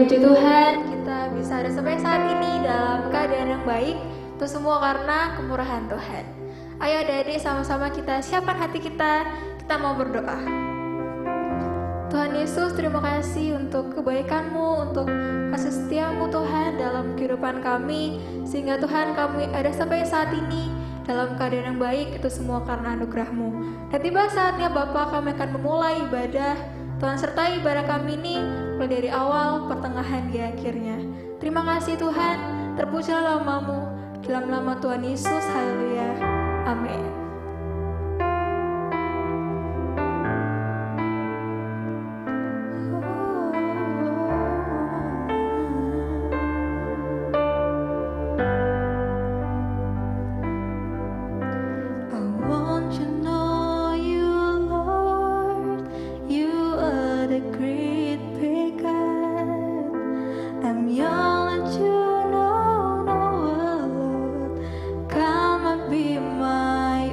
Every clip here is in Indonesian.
puji Tuhan, kita bisa ada sampai saat ini dalam keadaan yang baik. Itu semua karena kemurahan Tuhan. Ayo adik-adik sama-sama kita siapkan hati kita mau berdoa. Tuhan Yesus, terima kasih untuk kebaikan-Mu, untuk kasih setia-Mu Tuhan dalam kehidupan kami, sehingga Tuhan kami ada sampai saat ini dalam keadaan yang baik. Itu semua karena anugerah-Mu. Dan tiba saatnya Bapa, kami akan memulai ibadah. Tuhan sertai ibadah kami ini mulai dari awal, pertengahan, hingga akhirnya. Terima kasih Tuhan, terpujilah nama-Mu, dalam nama Tuhan Yesus, haleluya, amin. Come and be my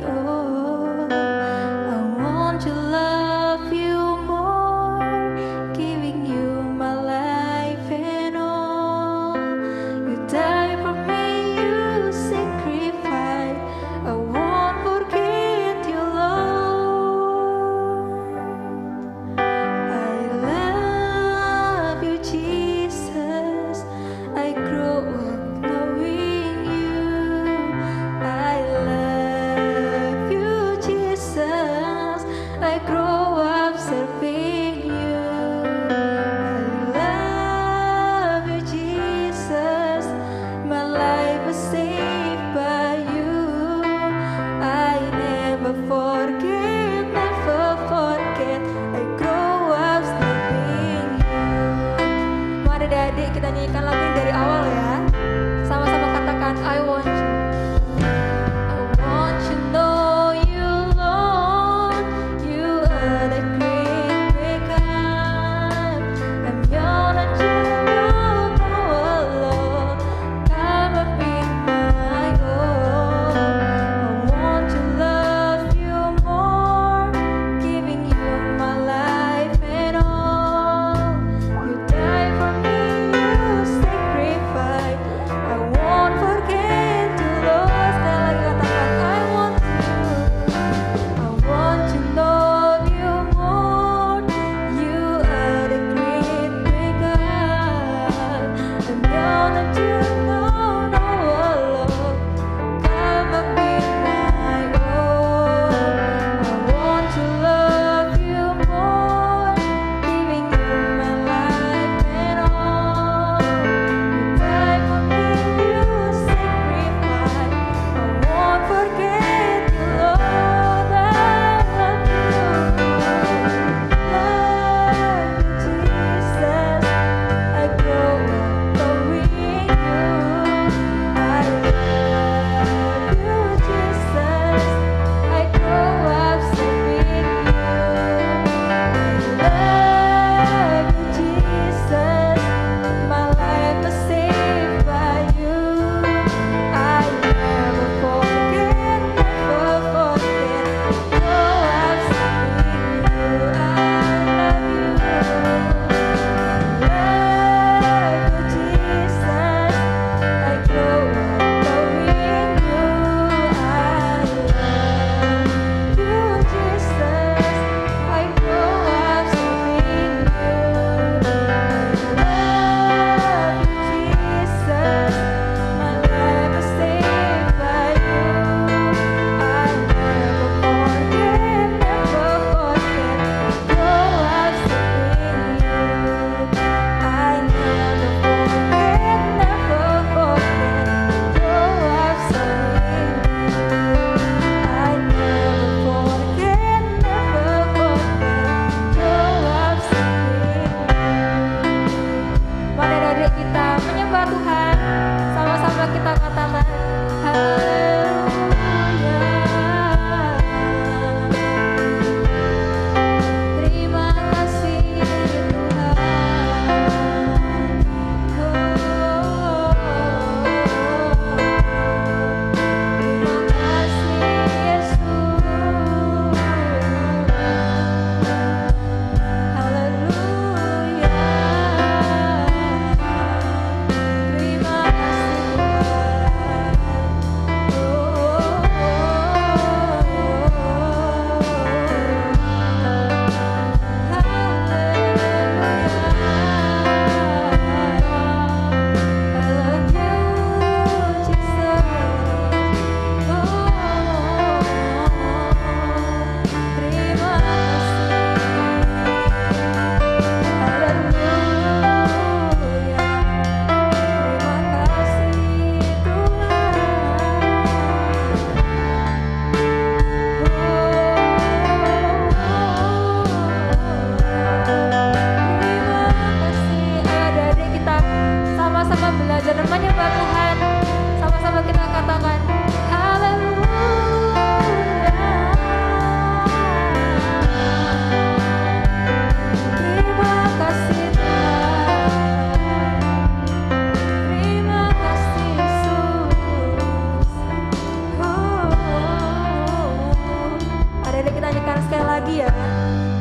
lagi ya.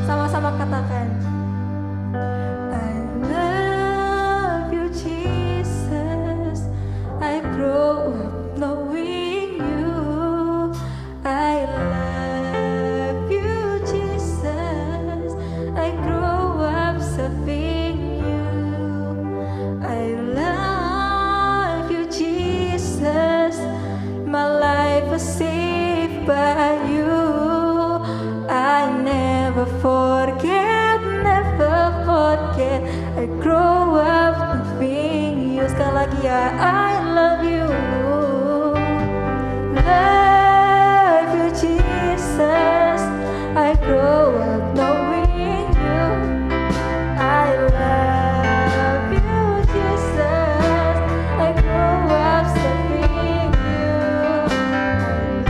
Sama-sama katakan. I love you Jesus, I grow up knowing you. I love you Jesus, I grow up serving you. I love you Jesus, my life was saved by you. I never forget, I grow up loving you. Sekali lagi ya, I love you. Love you Jesus, I grow up knowing you. I love you Jesus, I grow up serving you.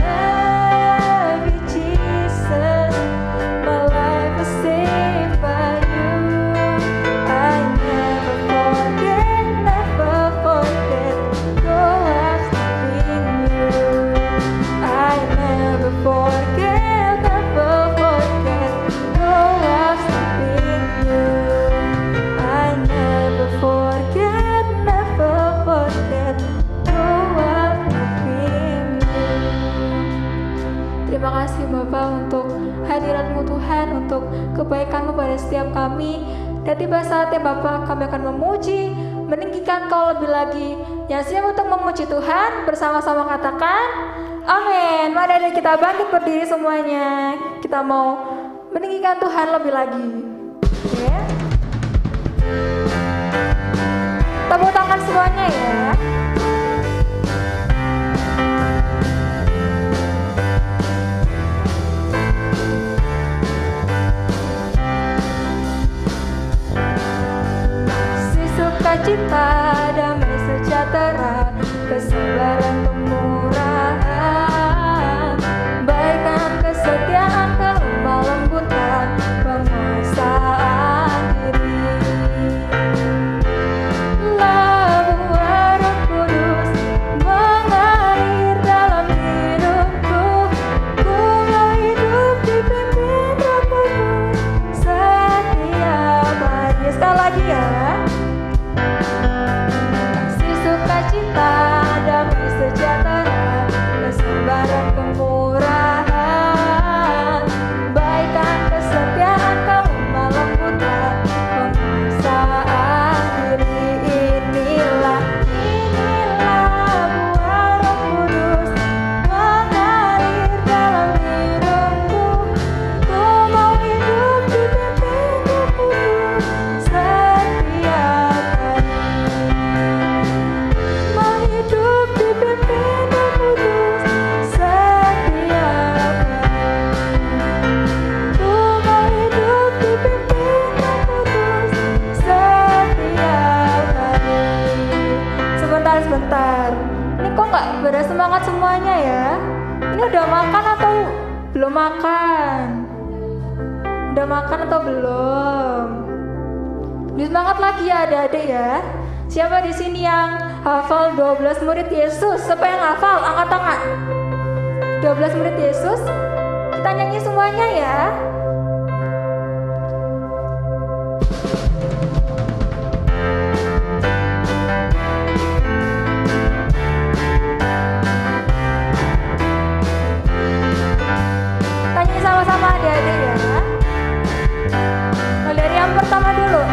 I love you Jesus, my life was saved by you. I never forget, grow up serving you. I never forget, grow up serving you. I never forget, grow up serving you. Terima kasih Bapak untuk hadirat-Mu Tuhan, untuk kebaikan-Mu pada setiap kami. Dan tiba saatnya Bapak, kami akan memuji, meninggikan Kau lebih lagi. Yang siap untuk memuji Tuhan, bersama-sama katakan amin. Mari adik kita bangkit berdiri semuanya. Kita mau meninggikan Tuhan lebih lagi. Oke. Tepuk tangan semuanya ya. Sukacita, damai sejahtera, kesabaran, kemurahan, baikan, kesetiaan, kelemah lembutan, penguasaan diri. Labuan Roh Kudus mengalir dalam hidupku, ku mau hidup dipimpin Roh Kudus setiap hari. Sekali lagi ya. Sukacita, damai sejahtera, kesabaran, kemurahan, baikan, kesetiaan, kelemah lembutan, penguasaan diri. Inilah buah Roh Kudus mengalir dalam hidupku, ku mau hidup dipimpin Roh Kudus setiap hari. Hidup dipimpin Roh Kudus setiap hari. Ku mau hidup dipimpin Roh Kudus setiap hari. Sebentar. Ini kok nggak pada semangat semuanya ya? Ini udah makan atau belum makan? Udah makan atau belum? Lebih semangat lagi ya adik-adik ya. Siapa di sini yang hafal 12 murid Yesus? Siapa yang hafal? Angkat tangan. 12 murid Yesus. Kita nyanyi semuanya ya. Kita nyanyi sama-sama adik-adik ya. Nah, dari yang pertama dulu.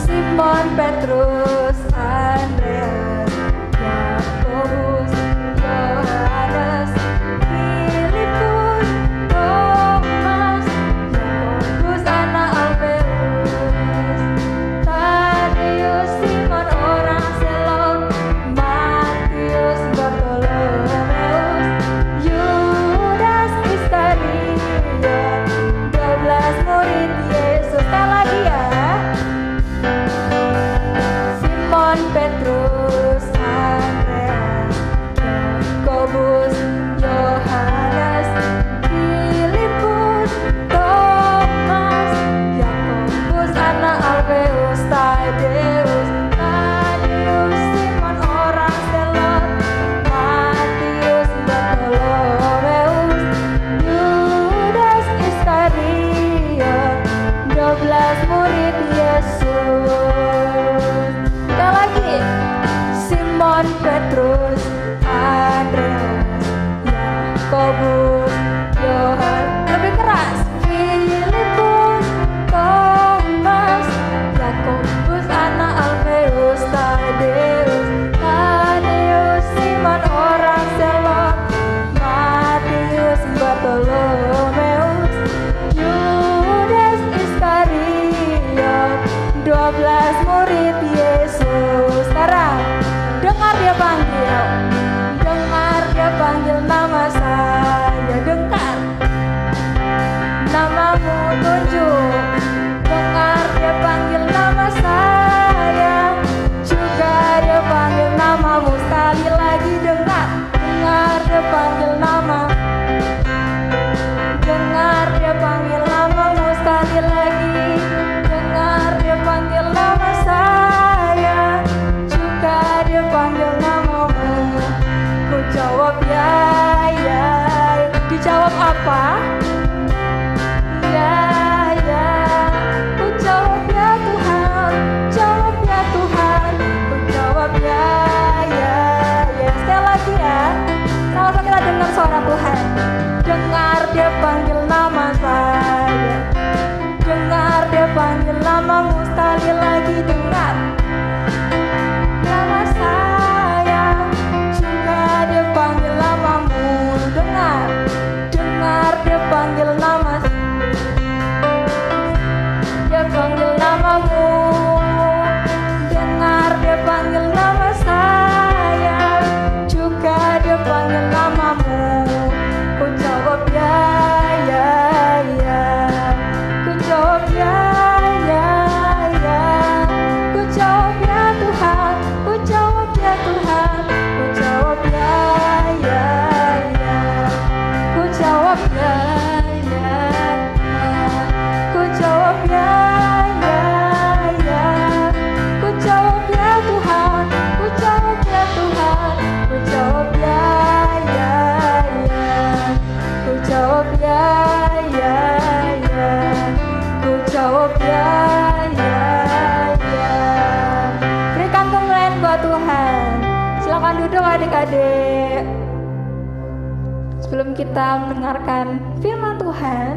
Simon Petrus, Andreas, Yakobus, Yohanes, Filipus, Yakobus, Yohanes, lebih keras, Filipus, Thomas, Yakobus, anak Alfeus, Tadeus, Simon orang Selot, Matius, Bartolomeus, Yudas Iskariot, 12 murid Yesus. Sekarang dengar dia panggil nama saya, dengar namamu tunjuk, dengar dia panggil nama saya, juga dia panggil namamu, sekali lagi dengar dia panggil nama, dengar dia panggil namamu, sekali lagi dengar dia panggil nama saya, juga dia panggil namamu. Ku jawab ya, dijawab apa? Ya, ku jawab ya Tuhan, jawab ya Tuhan, ku jawab ya. Sekali lagi ya, sama-sama kita dengar suara Tuhan. Dengar dia panggil nama saya, dengar dia panggil namamu, sekali lagi dengar nama saya, juga dia panggil namamu, dengar dia panggil nama, dia panggil namamu, dengar dia panggil nama saya, juga dia panggil namamu. Ku jawab ya, ku jawab ya, ku jawab ya Tuhan, ku jawab ya Tuhan, ku jawab ya, ku jawab ya, ku jawab ya, ku jawab ya Tuhan, ku jawab ya Tuhan, ku jawab ya, ku jawab ya, ku jawab ya. Berikan kemuliaan buat Tuhan. Silakan duduk adik-adik. Sebelum kita mendengarkan firman Tuhan,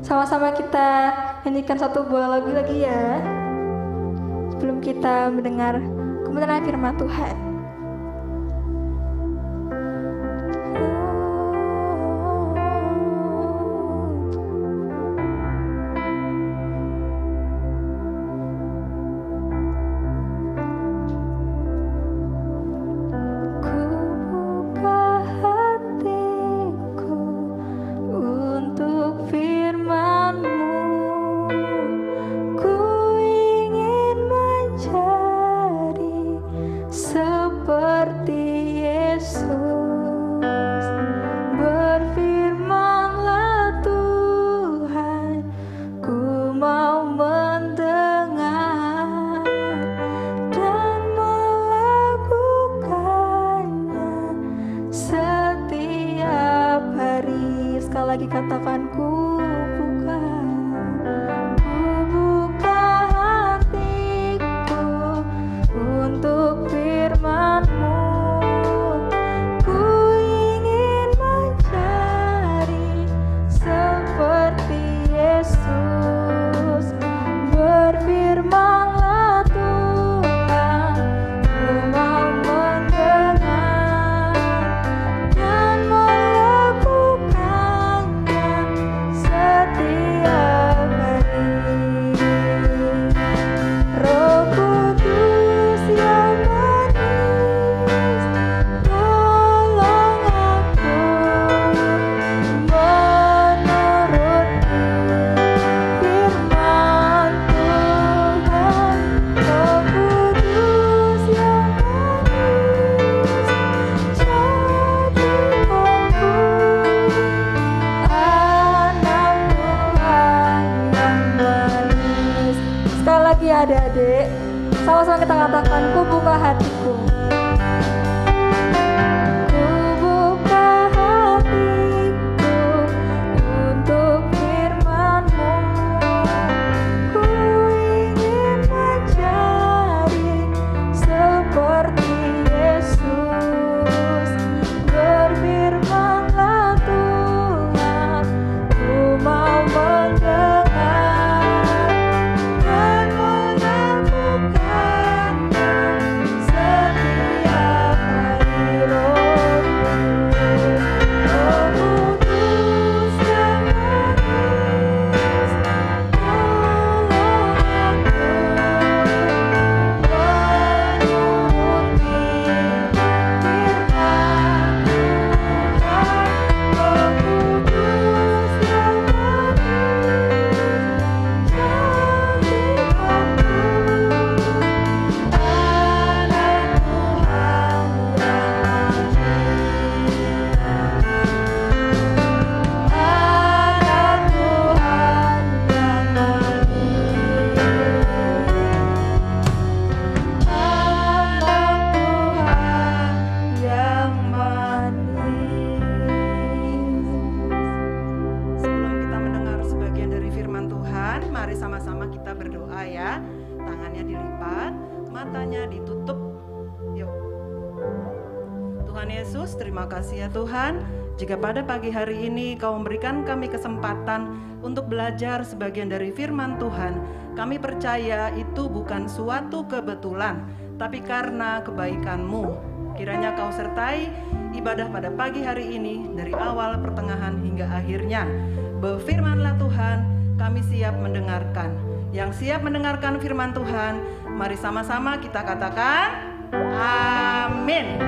sama-sama kita nyanyikan satu buah lagu lagi ya. Sebelum kita mendengar kebenaran firman Tuhan. Lagi katakan ku buka hatiku untuk firman-Mu. Ku ingin mencari seperti Yesus. Berfirman-Lah Tuhan, ku mau mendengar dan melakukannya setiap hari. Roh Kudus yang manis, tolong aku menuruti firman Tuhan. Roh Kudus yang manis, jadikanku anak Tuhan yang manis. Sekali lagi adik-adik, sama-sama kita katakan, ku buka hatiku. Ku buka hatiku untuk firman-Mu. Ku ingin mencari seperti Yesus. Berfirman-Lah Tuhan, Tuhan Yesus, terima kasih ya Tuhan. Jika pada pagi hari ini Kau memberikan kami kesempatan untuk belajar sebagian dari firman Tuhan, kami percaya itu bukan suatu kebetulan, tapi karena kebaikan-Mu. Kiranya Kau sertai ibadah pada pagi hari ini dari awal, pertengahan hingga akhirnya. Berfirmanlah Tuhan, kami siap mendengarkan. Yang siap mendengarkan firman Tuhan, mari sama-sama kita katakan amin.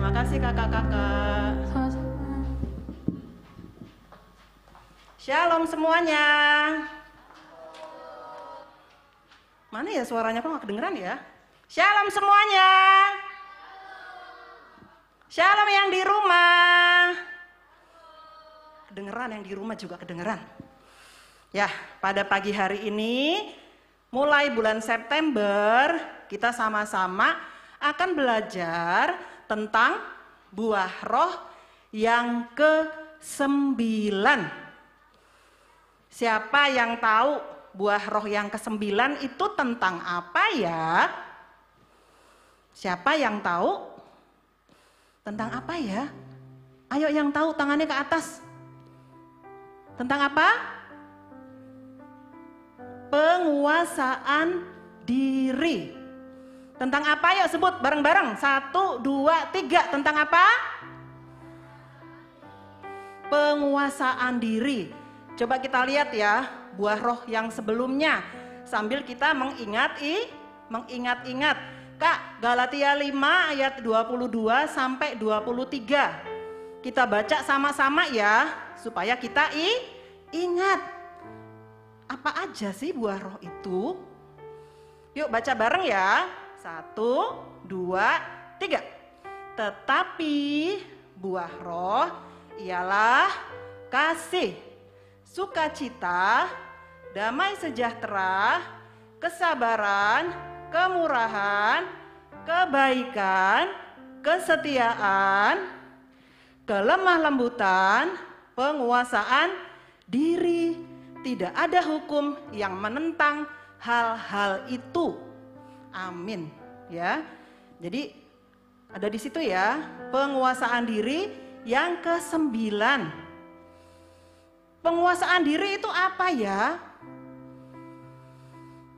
Terima kasih kakak-kakak. Sama-sama. Shalom semuanya. Mana ya suaranya, kok gak kedengeran ya? Shalom semuanya. Shalom yang di rumah. Kedengeran, yang di rumah juga kedengeran. Ya, pada pagi hari ini, mulai bulan September, kita sama-sama akan belajar tentang buah roh yang ke-9. Siapa yang tahu buah roh yang ke-9 itu tentang apa ya? Siapa yang tahu? Tentang apa ya? Ayo yang tahu tangannya ke atas. Tentang apa? Penguasaan diri. Tentang apa? Yuk sebut bareng-bareng. 1, 2, 3. Tentang apa? Penguasaan diri. Coba kita lihat ya buah roh yang sebelumnya sambil kita mengingat-ingat. Kak, Galatia 5 ayat 22 sampai 23. Kita baca sama-sama ya supaya kita ingat. Apa aja sih buah roh itu? Yuk baca bareng ya. 1, 2, 3. Tetapi buah roh ialah kasih, sukacita, damai sejahtera, kesabaran, kemurahan, kebaikan, kesetiaan, kelemah lembutan, penguasaan diri. Tidak ada hukum yang menentang hal-hal itu. Amin. Ya. Jadi ada di situ ya, penguasaan diri yang ke-9. Penguasaan diri itu apa ya?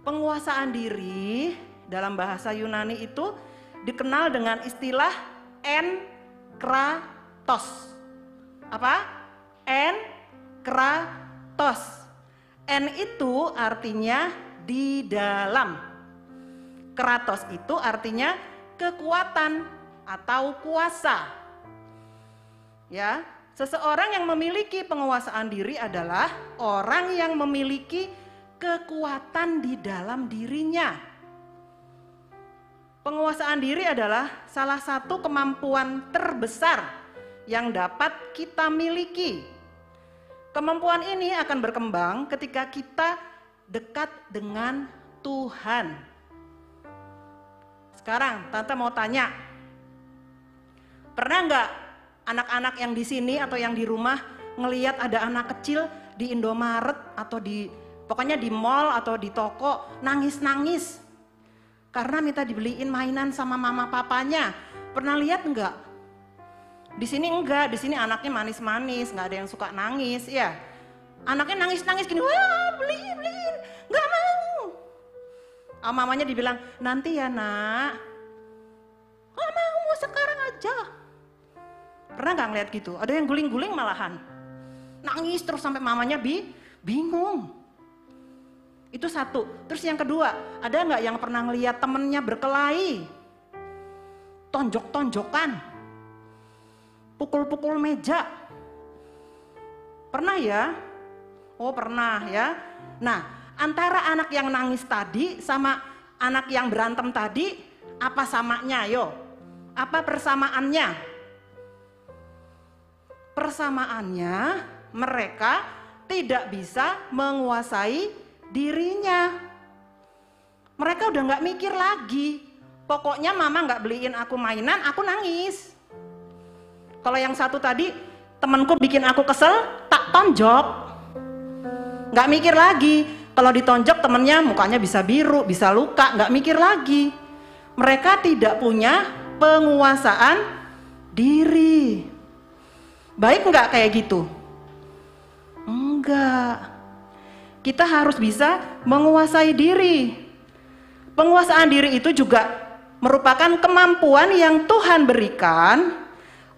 Penguasaan diri dalam bahasa Yunani itu dikenal dengan istilah enkratos. Apa? Enkratos. En itu artinya di dalam. Kratos itu artinya kekuatan atau kuasa. Ya, seseorang yang memiliki penguasaan diri adalah orang yang memiliki kekuatan di dalam dirinya. Penguasaan diri adalah salah satu kemampuan terbesar yang dapat kita miliki. Kemampuan ini akan berkembang ketika kita dekat dengan Tuhan. Sekarang Tante mau tanya, pernah nggak anak-anak yang di sini atau yang di rumah ngelihat ada anak kecil di Indomaret atau pokoknya di mall atau di toko nangis-nangis karena minta dibeliin mainan sama mama papanya? Pernah lihat nggak? Di sini enggak, di sini anaknya manis-manis, nggak ada yang suka nangis, ya. Anaknya nangis-nangis gini, wah beliin, nggak mau. Mamanya dibilang, nanti ya nak. Nggak mau, sekarang aja. Pernah nggak ngeliat gitu? Ada yang guling-guling malahan. Nangis terus sampai mamanya bingung. Itu satu. Terus yang kedua, ada nggak yang pernah ngeliat temennya berkelahi? Tonjok-tonjokan. Pukul-pukul meja. Pernah ya? Oh pernah ya. Nah, antara anak yang nangis tadi sama anak yang berantem tadi, apa samanya yo? Apa persamaannya? Persamaannya mereka tidak bisa menguasai dirinya. Mereka udah gak mikir lagi. Pokoknya mama gak beliin aku mainan, aku nangis. Kalau yang satu tadi, temanku bikin aku kesel, tak tonjok. Gak mikir lagi. Kalau ditonjok temennya mukanya bisa biru, bisa luka, gak mikir lagi. Mereka tidak punya penguasaan diri. Baik nggak kayak gitu? Enggak. Kita harus bisa menguasai diri. Penguasaan diri itu juga merupakan kemampuan yang Tuhan berikan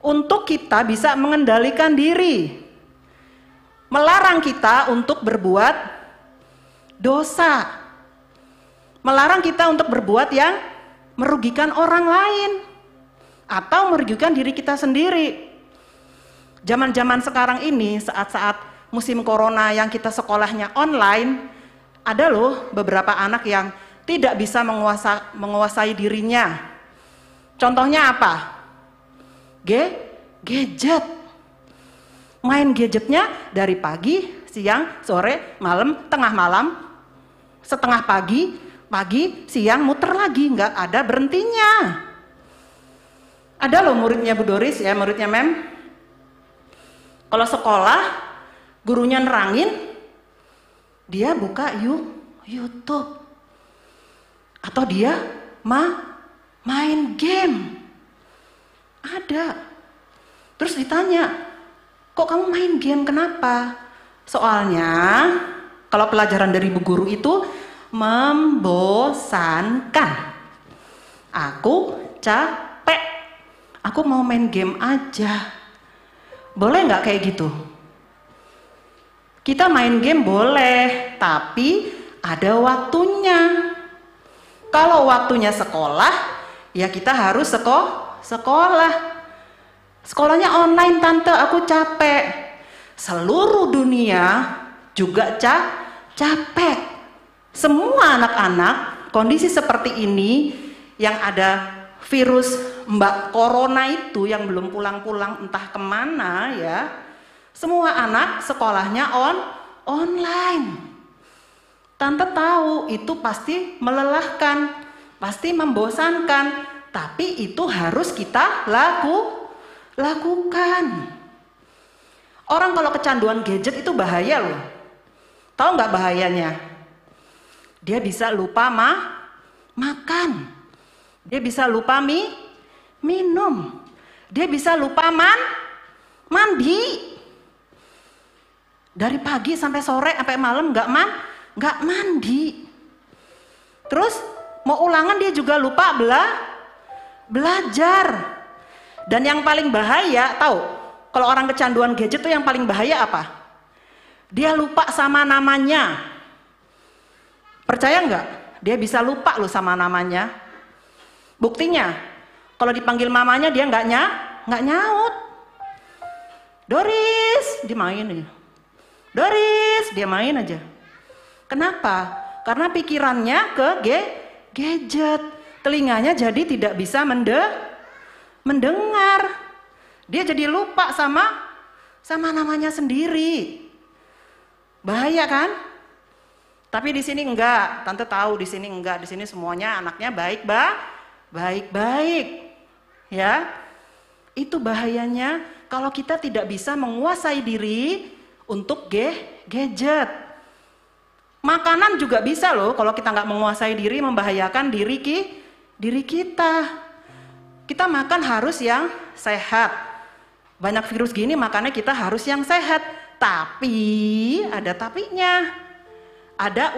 untuk kita bisa mengendalikan diri. Melarang kita untuk berbuat dosa. Melarang kita untuk berbuat yang merugikan orang lain atau merugikan diri kita sendiri. Zaman-zaman sekarang ini, saat-saat musim corona yang kita sekolahnya online, ada loh beberapa anak yang tidak bisa menguasai dirinya. Contohnya apa? Gadget. Main gadgetnya dari pagi, siang, sore, malam, tengah malam, setengah pagi, siang, muter lagi, nggak ada berhentinya. Ada loh muridnya Bu Doris ya, muridnya Mem. Kalau sekolah, gurunya nerangin, dia buka YouTube. Atau dia main game. Ada. Terus ditanya, kok kamu main game, kenapa? Soalnya, kalau pelajaran dari Bu Guru itu membosankan. Aku capek. Aku mau main game aja. Boleh nggak kayak gitu? Kita main game boleh, tapi ada waktunya. Kalau waktunya sekolah, ya kita harus sekolah. Sekolahnya online tante, aku capek. Seluruh dunia juga capek. Semua anak-anak kondisi seperti ini yang ada virus Mbak Corona itu yang belum pulang-pulang entah kemana ya. Semua anak sekolahnya online. Tante tahu itu pasti melelahkan, pasti membosankan, tapi itu harus kita lakukan. Orang kalau kecanduan gadget itu bahaya loh. Tahu nggak bahayanya? Dia bisa lupa makan. Dia bisa lupa minum. Dia bisa lupa mandi. Dari pagi sampai sore sampai malam nggak mandi. Terus mau ulangan dia juga lupa belajar. Dan yang paling bahaya, tahu? Kalau orang kecanduan gadget tuh yang paling bahaya apa? Dia lupa sama namanya. Percaya nggak? Dia bisa lupa loh sama namanya. Buktinya, kalau dipanggil mamanya dia nggak nyaut. Doris, dia main aja. Doris, dia main aja. Kenapa? Karena pikirannya ke gadget. Telinganya jadi tidak bisa mendengar. Dia jadi lupa sama namanya sendiri. Bahaya kan? Tapi di sini enggak. Tante tahu di sini enggak. Di sini semuanya anaknya baik-baik. Ya. Itu bahayanya kalau kita tidak bisa menguasai diri untuk gadget. Makanan juga bisa loh kalau kita nggak menguasai diri, membahayakan diri kita. Kita makan harus yang sehat. Banyak virus gini makanya kita harus yang sehat. Tapi ada tapinya. Ada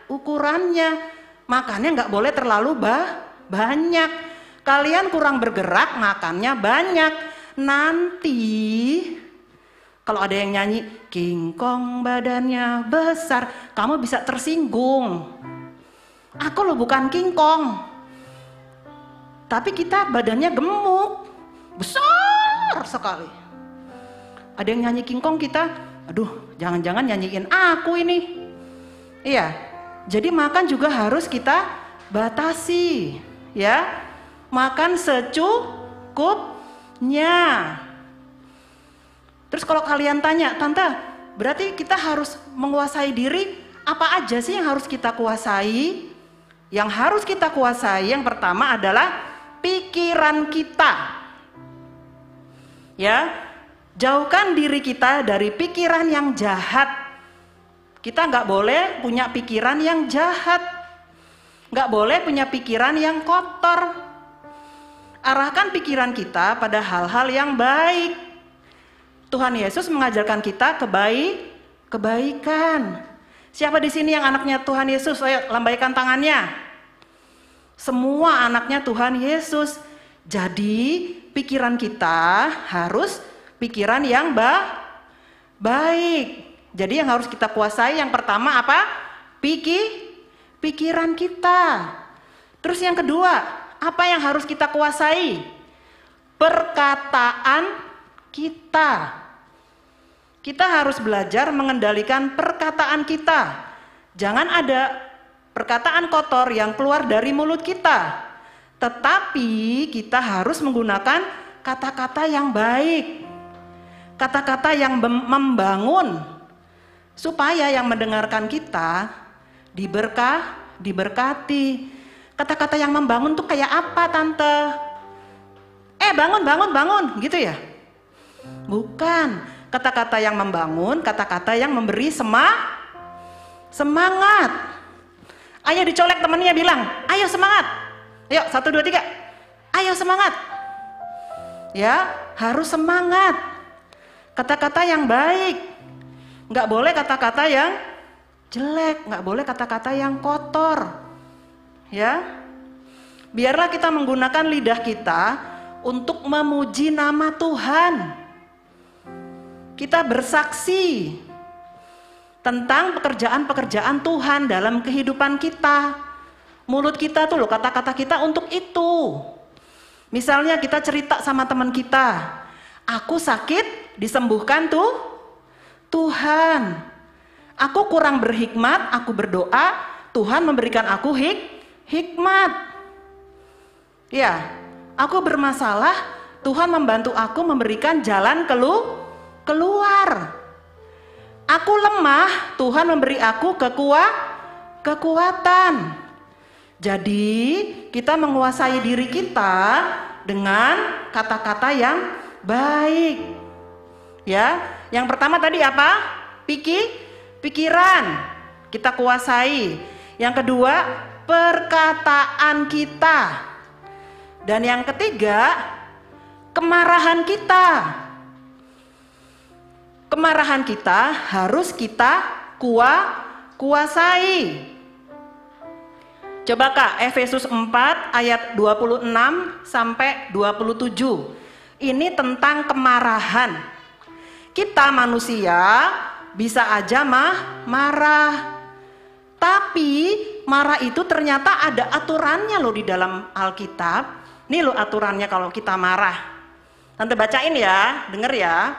ukurannya. Makannya nggak boleh terlalu banyak. Kalian kurang bergerak, makannya banyak. Nanti kalau ada yang nyanyi King Kong badannya besar, kamu bisa tersinggung. Aku loh bukan King Kong. Tapi kita badannya gemuk, besar sekali. Ada yang nyanyi King Kong, kita, aduh jangan-jangan nyanyiin aku ini. Iya, jadi makan juga harus kita batasi, ya. Makan secukupnya. Terus kalau kalian tanya, Tante, berarti kita harus menguasai diri, apa aja sih yang harus kita kuasai? Yang harus kita kuasai, yang pertama adalah pikiran kita. Ya, jauhkan diri kita dari pikiran yang jahat. Kita nggak boleh punya pikiran yang jahat. Nggak boleh punya pikiran yang kotor. Arahkan pikiran kita pada hal-hal yang baik. Tuhan Yesus mengajarkan kita kebaikan. Siapa di sini yang anaknya Tuhan Yesus? Ayo lambaikan tangannya. Semua anaknya Tuhan Yesus. Jadi pikiran kita harus pikiran yang baik. Jadi yang harus kita kuasai yang pertama apa? Pikiran kita. Terus yang kedua, apa yang harus kita kuasai? Perkataan kita. Kita harus belajar mengendalikan perkataan kita. Jangan ada perkataan kotor yang keluar dari mulut kita. Tetapi kita harus menggunakan kata-kata yang baik. Kata-kata yang membangun. Supaya yang mendengarkan kita diberkati. Kata-kata yang membangun tuh kayak apa, Tante? Bangun, gitu ya? Bukan. Kata-kata yang membangun, kata-kata yang memberi semangat. Ayo dicolek temannya bilang, ayo semangat. Yuk, 1, 2, 3. Ayo semangat. Ya, harus semangat. Kata-kata yang baik. Nggak boleh kata-kata yang jelek, nggak boleh kata-kata yang kotor. Ya, biarlah kita menggunakan lidah kita untuk memuji nama Tuhan. Kita bersaksi tentang pekerjaan-pekerjaan Tuhan dalam kehidupan kita. Mulut kita tuh loh, kata-kata kita untuk itu. Misalnya kita cerita sama teman kita, aku sakit disembuhkan Tuhan. Aku kurang berhikmat, aku berdoa, Tuhan memberikan aku hikmat. Ya, aku bermasalah, Tuhan membantu aku memberikan jalan keluar. Aku lemah, Tuhan memberi aku kekuatan. Jadi, kita menguasai diri kita dengan kata-kata yang baik. Ya, yang pertama tadi apa? Pikiran. Kita kuasai. Yang kedua, perkataan kita. Dan yang ketiga, kemarahan kita. Kemarahan kita harus kita kuasai. Coba Kak, Efesus 4 ayat 26 sampai 27. Ini tentang kemarahan. Kita manusia bisa aja marah. Tapi marah itu ternyata ada aturannya loh di dalam Alkitab. Nih loh aturannya kalau kita marah. Tante bacain ya, denger ya.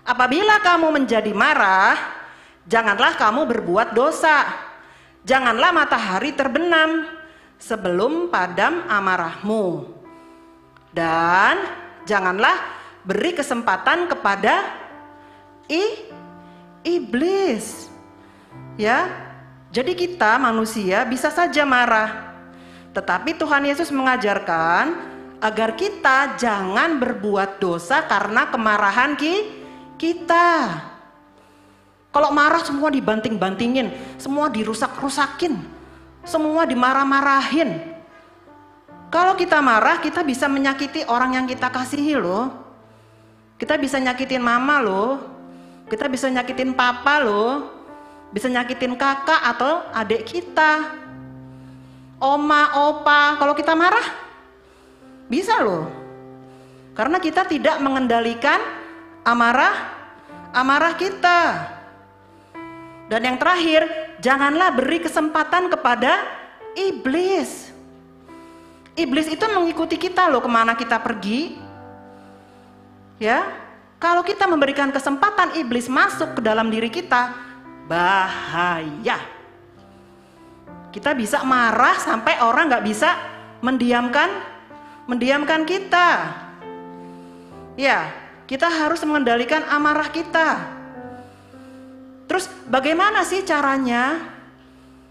Apabila kamu menjadi marah, janganlah kamu berbuat dosa. Janganlah matahari terbenam sebelum padam amarahmu. Dan janganlah beri kesempatan kepada iblis. Ya. Jadi kita manusia bisa saja marah. Tetapi Tuhan Yesus mengajarkan agar kita jangan berbuat dosa karena kemarahan kita. Kalau marah semua dibanting-bantingin, semua dirusak-rusakin, semua dimarah-marahin. Kalau kita marah, kita bisa menyakiti orang yang kita kasihi loh. Kita bisa nyakitin mama loh. Kita bisa nyakitin papa loh. Bisa nyakitin kakak atau adik kita. Oma, opa, kalau kita marah, bisa loh. Karena kita tidak mengendalikan amarah kita. Dan yang terakhir, janganlah beri kesempatan kepada iblis. Iblis itu mengikuti kita loh kemana kita pergi. Ya, kalau kita memberikan kesempatan iblis masuk ke dalam diri kita, bahaya. Kita bisa marah sampai orang nggak bisa mendiamkan kita. Ya, kita harus mengendalikan amarah kita. Terus bagaimana sih caranya?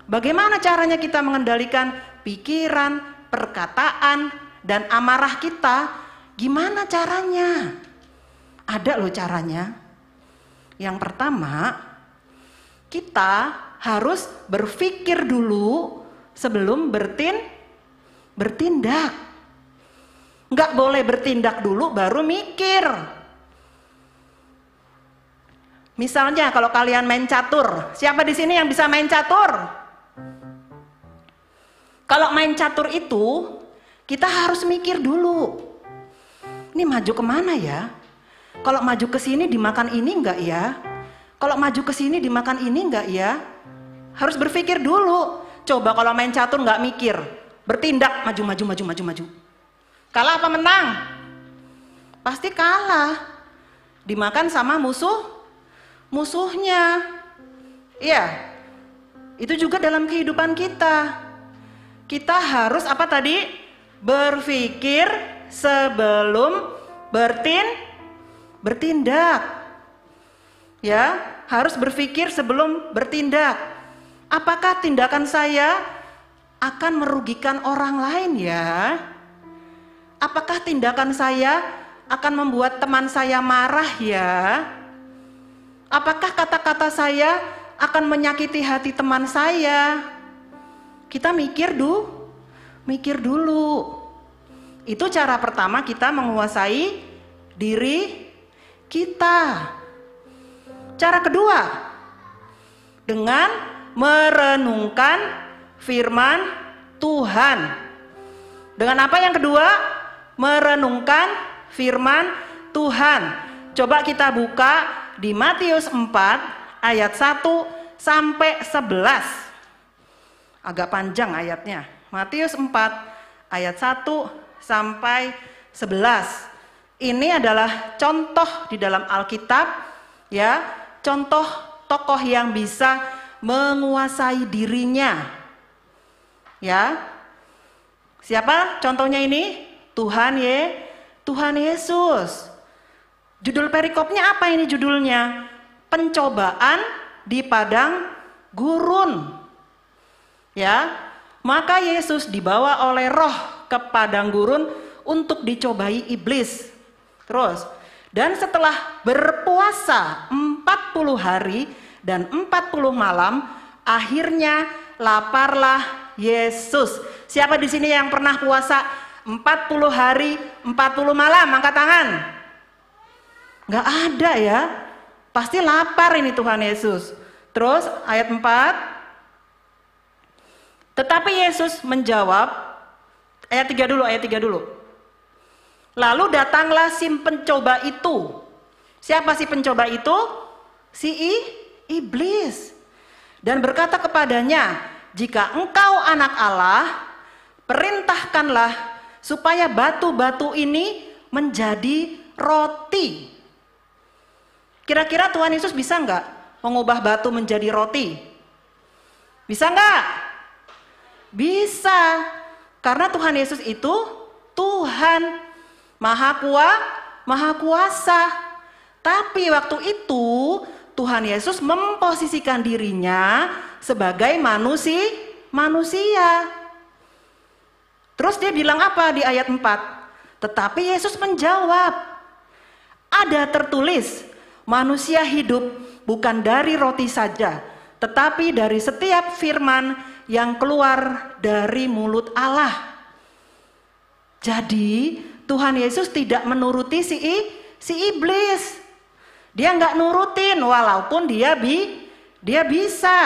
Bagaimana caranya kita mengendalikan pikiran, perkataan, dan amarah kita? Gimana caranya? Ada loh caranya. Yang pertama, kita harus berpikir dulu sebelum bertindak. Nggak boleh bertindak dulu baru mikir. Misalnya kalau kalian main catur, siapa di sini yang bisa main catur? Kalau main catur itu kita harus mikir dulu. Ini maju kemana ya? Kalau maju ke sini dimakan ini enggak ya? Kalau maju ke sini dimakan ini enggak ya? Harus berpikir dulu. Coba kalau main catur nggak mikir, bertindak maju. Kalah apa menang? Pasti kalah. Dimakan sama musuhnya. Iya. Itu juga dalam kehidupan kita. Kita harus apa tadi? Berpikir sebelum bertindak. Ya, harus berpikir sebelum bertindak. Apakah tindakan saya akan merugikan orang lain ya? Apakah tindakan saya akan membuat teman saya marah ya? Apakah kata-kata saya akan menyakiti hati teman saya? Kita mikir dulu. Itu cara pertama kita menguasai diri kita. Cara kedua, dengan merenungkan firman Tuhan. Dengan apa yang kedua? Merenungkan firman Tuhan. Coba kita buka di Matius 4 ayat 1 sampai 11. Agak panjang ayatnya. Matius 4 ayat 1 sampai 11. Ini adalah contoh di dalam Alkitab, ya, contoh tokoh yang bisa menguasai dirinya. Ya. Siapa contohnya ini? Tuhan Yesus. Judul perikopnya apa ini judulnya? Pencobaan di padang gurun. Ya. Maka Yesus dibawa oleh Roh ke padang gurun untuk dicobai iblis. Terus, dan setelah berpuasa 40 hari dan 40 malam, akhirnya laparlah Yesus. Siapa di sini yang pernah puasa 40 hari, 40 malam? Angkat tangan. Nggak ada ya. Pasti lapar ini Tuhan Yesus. Terus ayat 4. Tetapi Yesus menjawab, ayat 3 dulu. Lalu datanglah si pencoba itu. Siapa si pencoba itu? Si iblis. Dan berkata kepadanya, jika engkau anak Allah, perintahkanlah supaya batu-batu ini menjadi roti. Kira-kira Tuhan Yesus bisa nggak mengubah batu menjadi roti? Bisa nggak? Bisa. Karena Tuhan Yesus itu Tuhan, Maha Kuasa. Tapi waktu itu Tuhan Yesus memposisikan dirinya sebagai manusia. Terus dia bilang apa di ayat 4? Tetapi Yesus menjawab, ada tertulis, manusia hidup bukan dari roti saja, tetapi dari setiap firman yang keluar dari mulut Allah. Jadi Tuhan Yesus tidak menuruti si iblis. Dia nggak nurutin walaupun dia bisa.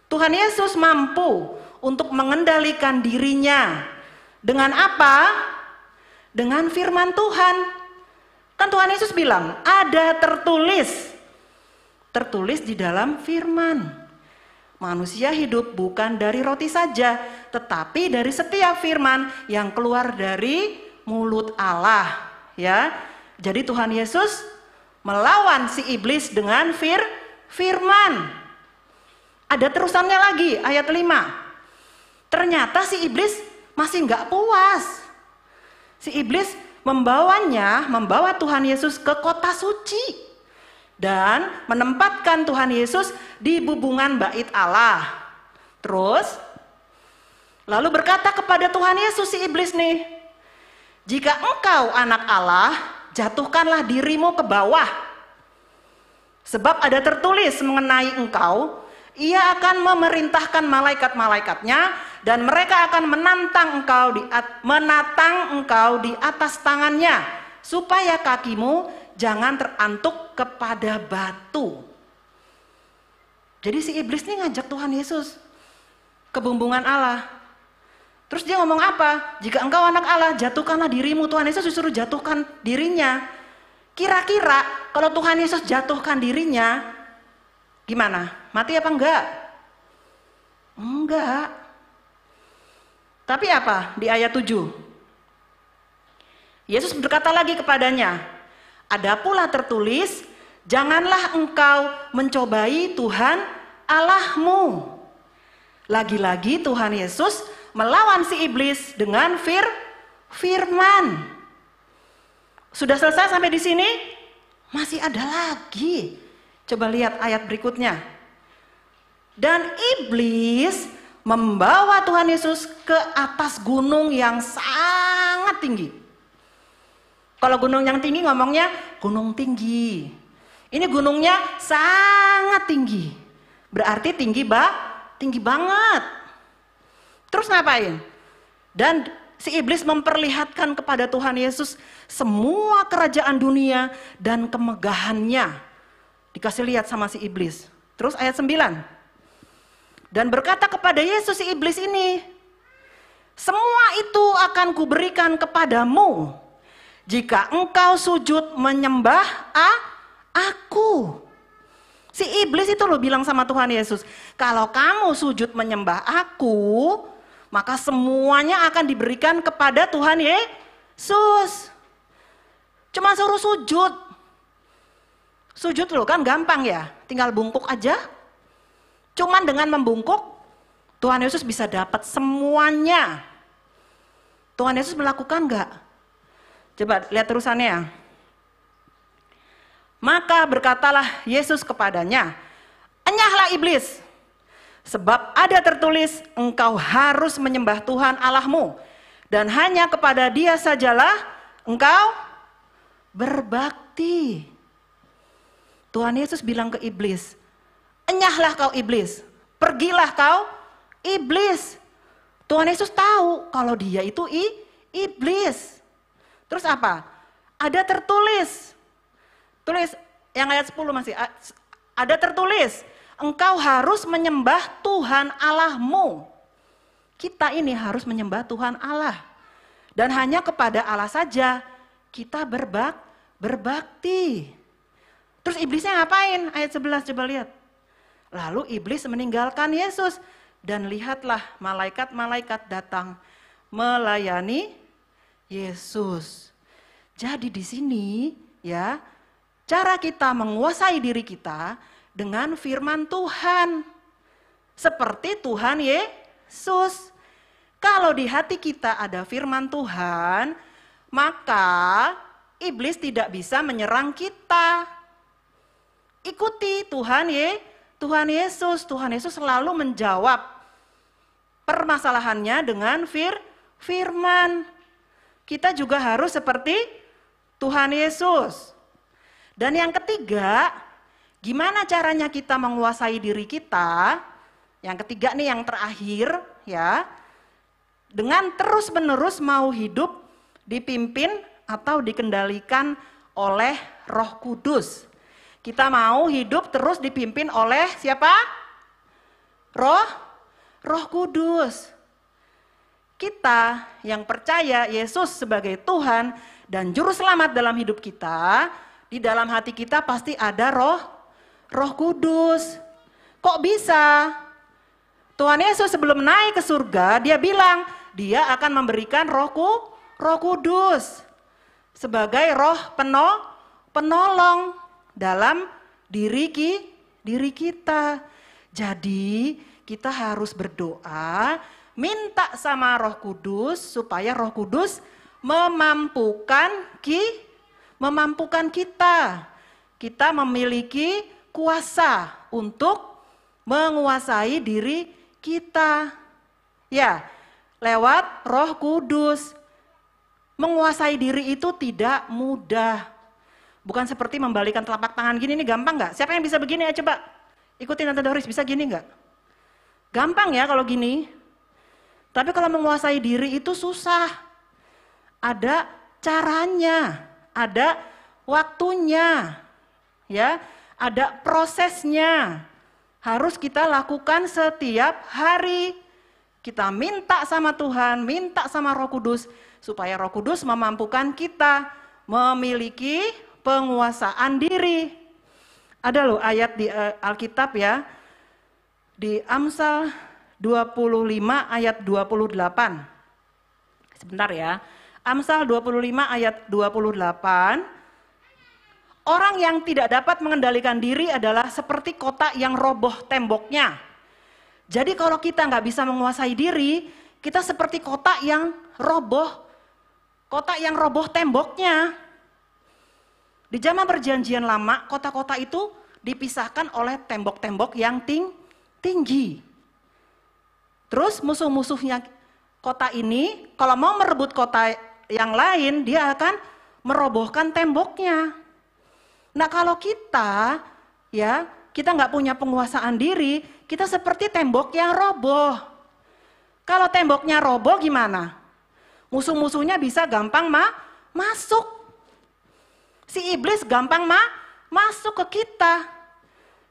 Tuhan Yesus mampu untuk mengendalikan dirinya. Dengan apa? Dengan firman Tuhan. Kan Tuhan Yesus bilang, ada tertulis. Tertulis di dalam firman. Manusia hidup bukan dari roti saja, tetapi dari setiap firman yang keluar dari mulut Allah. Ya, jadi Tuhan Yesus melawan si iblis dengan firman. Ada terusannya lagi, ayat 5. Ternyata si iblis masih nggak puas. Si iblis membawa Tuhan Yesus ke kota suci dan menempatkan Tuhan Yesus di bubungan bait Allah. Terus lalu berkata kepada Tuhan Yesus si iblis nih, jika engkau anak Allah, jatuhkanlah dirimu ke bawah. Sebab ada tertulis mengenai engkau, ia akan memerintahkan malaikat-malaikatnya dan mereka akan menatang engkau di atas tangannya, supaya kakimu jangan terantuk kepada batu. Jadi si iblis ini ngajak Tuhan Yesus ke bumbungan Allah. Terus dia ngomong apa? Jika engkau anak Allah, jatuhkanlah dirimu. Tuhan Yesus disuruh jatuhkan dirinya. Kira-kira kalau Tuhan Yesus jatuhkan dirinya, gimana? Mati apa enggak? Enggak. Tapi apa? Di ayat 7. Yesus berkata lagi kepadanya, ada pula tertulis, janganlah engkau mencobai Tuhan Allahmu. Lagi-lagi Tuhan Yesus melawan si iblis dengan firman. Sudah selesai sampai di sini? Masih ada lagi. Coba lihat ayat berikutnya. Dan iblis membawa Tuhan Yesus ke atas gunung yang sangat tinggi. Kalau gunung yang tinggi ngomongnya gunung tinggi. Ini gunungnya sangat tinggi. Berarti tinggi banget. Terus ngapain? Dan si iblis memperlihatkan kepada Tuhan Yesus semua kerajaan dunia dan kemegahannya. Dikasih lihat sama si iblis. Terus ayat 9. Dan berkata kepada Yesus si iblis ini, semua itu akan kuberikan kepadamu jika engkau sujud menyembah aku. Si iblis itu loh bilang sama Tuhan Yesus, kalau kamu sujud menyembah aku, maka semuanya akan diberikan kepada Tuhan Yesus. Cuma suruh sujud. Sujud loh kan gampang ya, tinggal bungkuk aja. Cuman dengan membungkuk, Tuhan Yesus bisa dapat semuanya. Tuhan Yesus melakukan enggak? Coba lihat terusannya. Maka berkatalah Yesus kepadanya, enyahlah iblis, sebab ada tertulis, engkau harus menyembah Tuhan Allahmu, dan hanya kepada Dia sajalah engkau berbakti. Tuhan Yesus bilang ke iblis, enyahlah kau iblis, pergilah kau iblis. Tuhan Yesus tahu kalau dia itu iblis. Terus apa? Ada tertulis. Tulis yang ayat 10 masih. Ada tertulis, engkau harus menyembah Tuhan Allahmu. Kita ini harus menyembah Tuhan Allah. Dan hanya kepada Allah saja kita berbakti. Terus iblisnya ngapain? Ayat 11 coba lihat. Lalu iblis meninggalkan Yesus. Dan lihatlah malaikat-malaikat datang melayani Yesus. Jadi di sini ya, cara kita menguasai diri kita dengan firman Tuhan. Seperti Tuhan Yesus. Kalau di hati kita ada firman Tuhan, maka iblis tidak bisa menyerang kita. Ikuti Tuhan Yesus. Tuhan Yesus selalu menjawab permasalahannya dengan firman. Kita juga harus seperti Tuhan Yesus. Dan yang ketiga, gimana caranya kita menguasai diri kita? Yang ketiga nih yang terakhir ya. Dengan terus-menerus mau hidup dipimpin atau dikendalikan oleh Roh Kudus. Kita mau hidup terus dipimpin oleh siapa? Roh Kudus. Kita yang percaya Yesus sebagai Tuhan dan Juru Selamat dalam hidup kita, di dalam hati kita pasti ada Roh Kudus. Kok bisa? Tuhan Yesus sebelum naik ke surga, dia bilang, dia akan memberikan Roh Kudus sebagai roh penolong dalam diri kita. Jadi kita harus berdoa, minta sama Roh Kudus supaya Roh Kudus memampukan kita. Kita memiliki kuasa untuk menguasai diri kita. Ya, lewat Roh Kudus. Menguasai diri itu tidak mudah. Bukan seperti membalikan telapak tangan gini, ini gampang nggak? Siapa yang bisa begini ya coba? Ikutin Tante Doris, bisa gini nggak? Gampang ya kalau gini. Tapi kalau menguasai diri itu susah. Ada caranya, ada waktunya, ya, ada prosesnya. Harus kita lakukan setiap hari. Kita minta sama Tuhan, minta sama Roh Kudus, supaya Roh Kudus memampukan kita memiliki penguasaan diri. Ada loh ayat di Alkitab ya, di Amsal 25 ayat 28. Sebentar ya, Amsal 25 ayat 28. Orang yang tidak dapat mengendalikan diri adalah seperti kota yang roboh temboknya. Jadi kalau kita nggak bisa menguasai diri, kita seperti kota yang roboh temboknya. Di zaman perjanjian lama, kota-kota itu dipisahkan oleh tembok-tembok yang tinggi. Terus musuh-musuhnya kota ini, kalau mau merebut kota yang lain, dia akan merobohkan temboknya. Nah kalau kita nggak punya penguasaan diri, kita seperti tembok yang roboh. Kalau temboknya roboh gimana? Musuh-musuhnya bisa gampang masuk. Si iblis gampang masuk ke kita.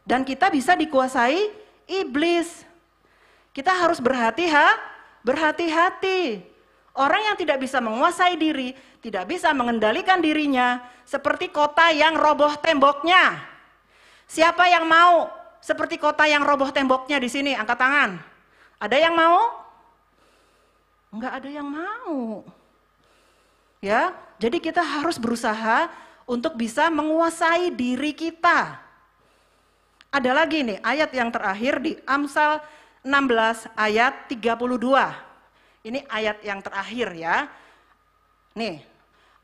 Dan kita bisa dikuasai iblis. Kita harus berhati-hati. Orang yang tidak bisa menguasai diri, tidak bisa mengendalikan dirinya, seperti kota yang roboh temboknya. Siapa yang mau seperti kota yang roboh temboknya di sini? Angkat tangan. Ada yang mau? Enggak ada yang mau. Ya, jadi kita harus berusaha untuk bisa menguasai diri kita. Ada lagi nih ayat yang terakhir di Amsal 16 ayat 32. Ini ayat yang terakhir ya. Nih,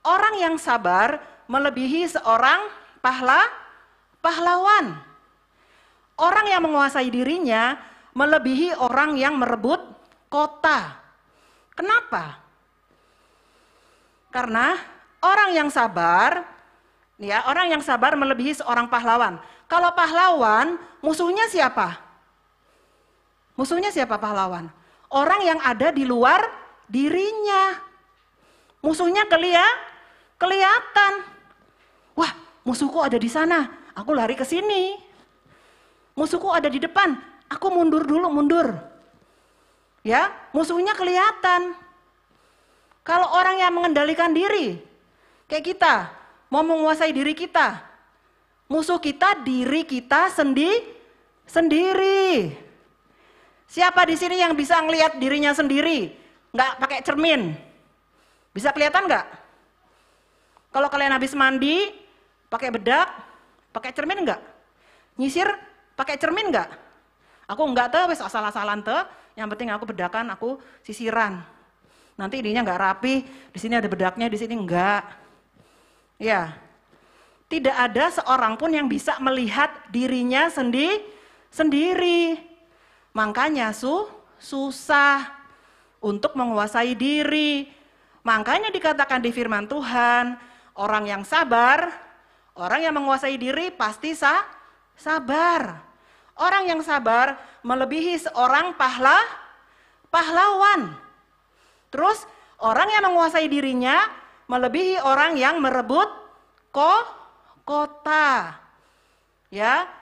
orang yang sabar melebihi seorang pahlawan. Orang yang menguasai dirinya melebihi orang yang merebut kota. Kenapa? Karena orang yang sabar, orang yang sabar melebihi seorang pahlawan. Kalau pahlawan, musuhnya siapa? Musuhnya siapa pahlawan? Orang yang ada di luar dirinya. Musuhnya kelihatan. Wah, musuhku ada di sana, aku lari ke sini. Musuhku ada di depan, aku mundur. Ya, musuhnya kelihatan. Kalau orang yang mengendalikan diri, kayak kita, mau menguasai diri kita, musuh kita diri kita sendiri. Siapa di sini yang bisa ngelihat dirinya sendiri, nggak pakai cermin? Bisa kelihatan nggak? Kalau kalian habis mandi, pakai bedak, pakai cermin nggak? Nyisir, pakai cermin nggak? Aku nggak tahu, wes asal-asalan tuh. Yang penting aku bedakan, aku sisiran. Nanti ininya nggak rapi, di sini ada bedaknya, di sini enggak. Ya, tidak ada seorang pun yang bisa melihat dirinya sendiri. Makanya susah untuk menguasai diri. Makanya dikatakan di firman Tuhan, orang yang sabar, orang yang menguasai diri pasti sabar. Orang yang sabar melebihi seorang pahlawan. Terus orang yang menguasai dirinya melebihi orang yang merebut kota. Ya.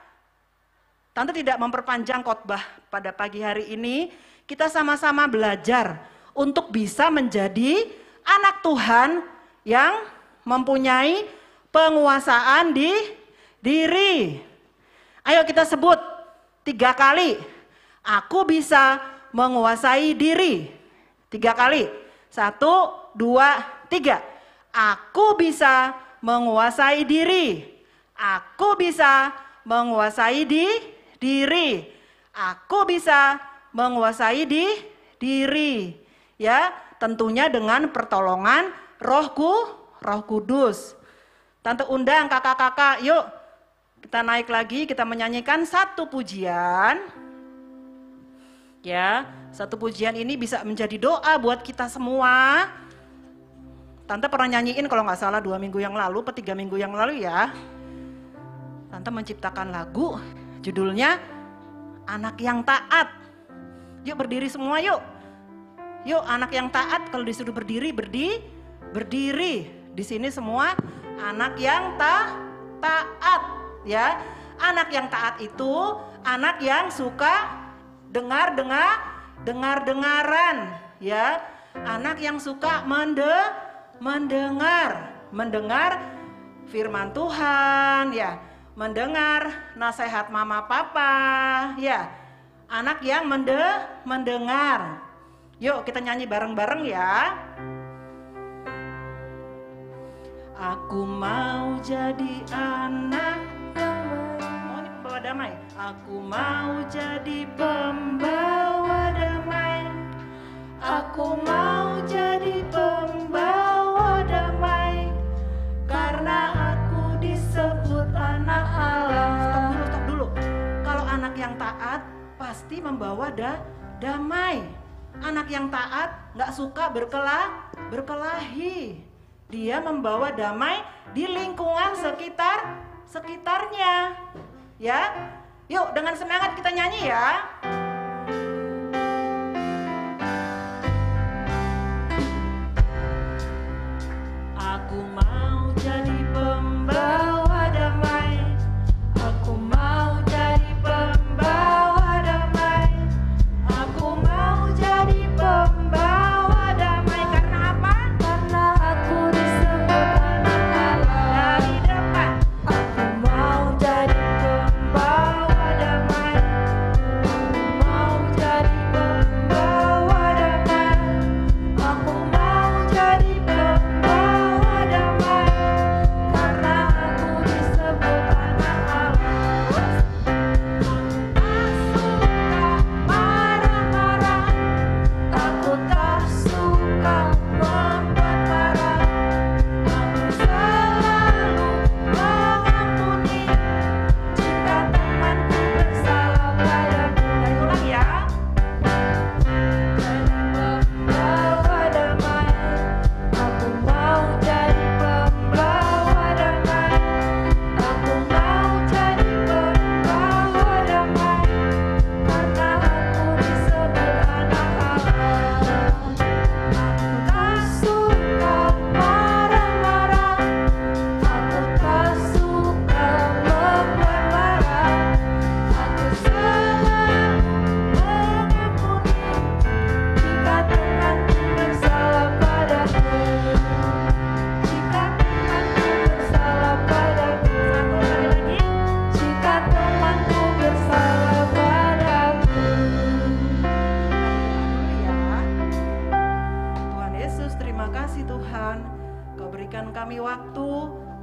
Tante tidak memperpanjang khotbah pada pagi hari ini, kita sama-sama belajar untuk bisa menjadi anak Tuhan yang mempunyai penguasaan diri. Ayo kita sebut 3 kali, aku bisa menguasai diri. 3 kali, 1, 2, 3. Aku bisa menguasai diri. Aku bisa menguasai diri. Aku bisa menguasai diri. Ya, tentunya dengan pertolongan Roh Kudus. Tante undang kakak-kakak, yuk kita naik lagi, kita menyanyikan satu pujian. Ya, satu pujian ini bisa menjadi doa buat kita semua. Tante pernah nyanyiin kalau nggak salah 2 minggu yang lalu, 3 minggu yang lalu ya. Tante menciptakan lagu, judulnya Anak yang Taat. Yuk berdiri semua yuk. Yuk anak yang taat kalau disuruh berdiri, berdiri. Di sini semua anak yang taat ya. Anak yang taat itu anak yang suka dengar-dengaran ya. Anak yang suka mendengar firman Tuhan ya. Mendengar nasihat mama papa ya. Anak yang mendengar. Yuk kita nyanyi bareng-bareng ya. Aku mau jadi anak yang mau ini pembawa damai. Aku mau jadi pembawa damai. Aku mau jadi pembawa damai. Karena aku disebut anak Allah. Stop dulu. Kalau anak yang taat pasti membawa damai. Anak yang taat gak suka berkelahi. Dia membawa damai di lingkungan sekitarnya. Ya. Yuk dengan semangat kita nyanyi ya. Aku mau jadi pembawa damai. Aku mau jadi pembawa damai. Aku mau jadi pembawa damai. Karena apa? Karena aku disebut anak Allah. Dari depan. Aku mau jadi pembawa damai. Aku mau jadi pembawa damai. Aku mau jadi pembawa damai. Karena aku disebut anak Allah. Aku tak suka marah-marah. Aku tak suka membuat marah. Aku selalu mengampuni jika temanku bersalah padaku. Saya ulang ya. Jadi pembawa damai. Aku mau jadi pembawa damai. Aku mau jadi pembawa damai. Karena aku disebut anak Allah. Aku tak suka marah-marah. Aku tak suka membuat marah. Aku selalu mengampuni jika temanku bersalah padaku. Jika temanku bersalah padaku. Satu kali lagi. Jika temanku bersalah padaku. Tuhan Yesus, terima kasih Tuhan. Kau berikan kami waktu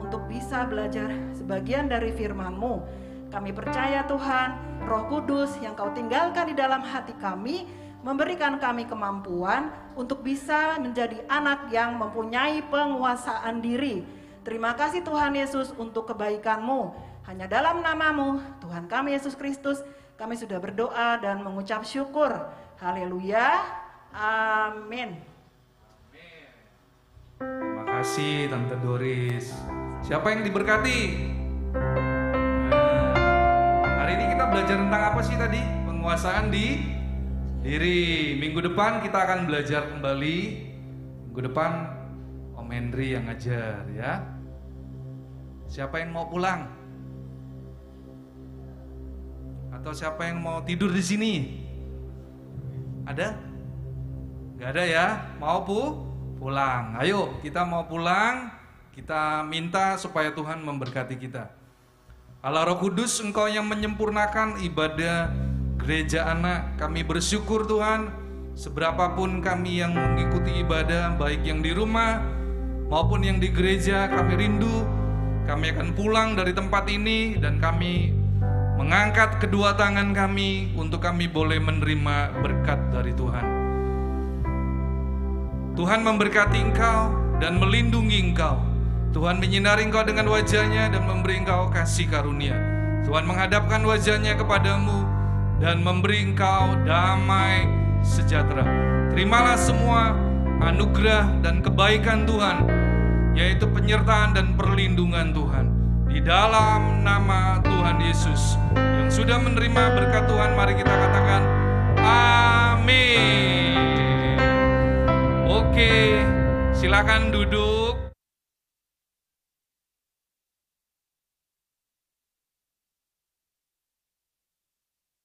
untuk bisa belajar sebagian dari firman-Mu. Kami percaya Tuhan, Roh Kudus yang Kau tinggalkan di dalam hati kami, memberikan kami kemampuan untuk bisa menjadi anak yang mempunyai penguasaan diri. Terima kasih Tuhan Yesus untuk kebaikan-Mu. Hanya dalam nama-Mu, Tuhan kami Yesus Kristus, kami sudah berdoa dan mengucap syukur. Haleluya. Amin. Terima kasih Tante Doris. Siapa yang diberkati? Hari ini kita belajar tentang apa sih tadi? Penguasaan diri. Minggu depan kita akan belajar kembali. Minggu depan Om Henry yang ngajar ya. Siapa yang mau pulang? Atau siapa yang mau tidur di sini? Ada? Gak ada ya? Mau pulang. Ayo kita mau pulang. Kita minta supaya Tuhan memberkati kita. Allah Roh Kudus, Engkau yang menyempurnakan ibadah gereja anak. Kami bersyukur Tuhan, seberapapun kami yang mengikuti ibadah, baik yang di rumah maupun yang di gereja, kami rindu. Kami akan pulang dari tempat ini dan kami mengangkat kedua tangan kami untuk kami boleh menerima berkat dari Tuhan. Tuhan memberkati engkau dan melindungi engkau. Tuhan menyinari engkau dengan wajahnya dan memberi engkau kasih karunia. Tuhan menghadapkan wajahnya kepadamu dan memberi engkau damai sejahtera. Terimalah semua anugerah dan kebaikan Tuhan, yaitu penyertaan dan perlindungan Tuhan. Di dalam nama Tuhan Yesus yang sudah menerima berkat Tuhan, mari kita katakan amin. Oke, silakan duduk.